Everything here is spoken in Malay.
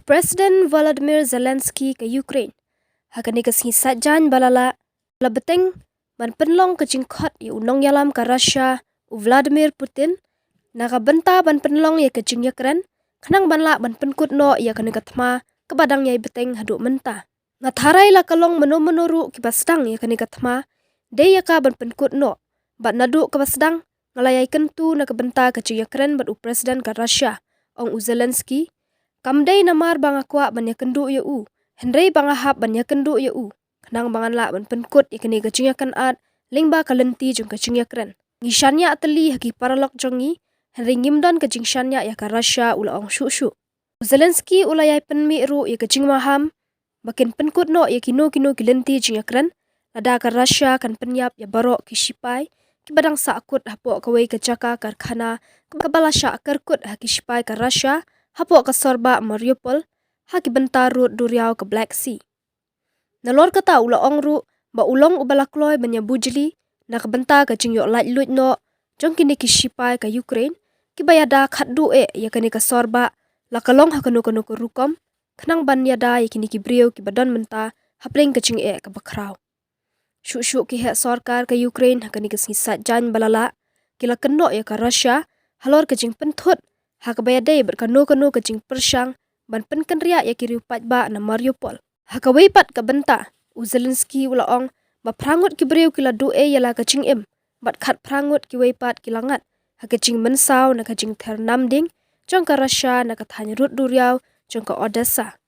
Presiden Volodymyr Zelensky ke Ukraine. Hakani kasih sajan balala beteng man penlong ke jingkot i unong yalam ke Russia u Vladimir Putin naga benta ban penlong ya ke jing Ukraine kenang banla ban penkut no ya kani katma ke badang yai beteng haduk menta. Ngatharai la kalong menuru ki basdang ya kani katma de ya ka ban penkut no bat nadu ke basdang ngalayai kentu na ke benta ke jing Ukraine bat u presiden ke Russia ong u Zelensky kamdai namar banga kwa ban ya kendu ya u Henry banga hap ban ya kendu ya u kenang bangan la ban penkut ikani ke jing kan at lingba kalenti jung ke jing Ukraine ngisanya ateli haki paralok jongi Henry ngimdon ke jing shanya ya ke Russia ula ong shu Zelensky ulayai penmi ru ya ke jing maham bakin penkut no ya kino kilenti jing Ukraine lada ke Russia kan penyap ya barok ki shipai ki badang sakut hapo kawai ke jaka karkhana ke balasha kerkut haki shipai ke Russia hapo ke sorba Mariupol haki bentar rut duriau ke Black Sea. Nalor kata ula ong ru ba ulong ubalakloi banya bujli na ke bentar ke jing yok lait lut no jong kini ki shipai ke Ukraine ki bayada khaddu ya kini ke sorba la kalong hakanu kanu ke rukom kenang ban yada ya kini ki brio ki badan menta hapling ke jing ke bakrau. Syuk ki hek sorkar ke Ukraine hakani ke sisat jan balala kila keno ya ke Russia halor ke jing pentut hak bayadai berkanu ke jing persyang ban penken riak ya kiri upat ba na Mariupol. Hakawai pat ke benta u Zelensky ula ong ba prangut ki brio kila yala ke jing bat khat prangut ki weipat ki langat hak ke jing mensau na ke jing ternamding jong ke Russia na ke thany rut duriau jong ke Odessa.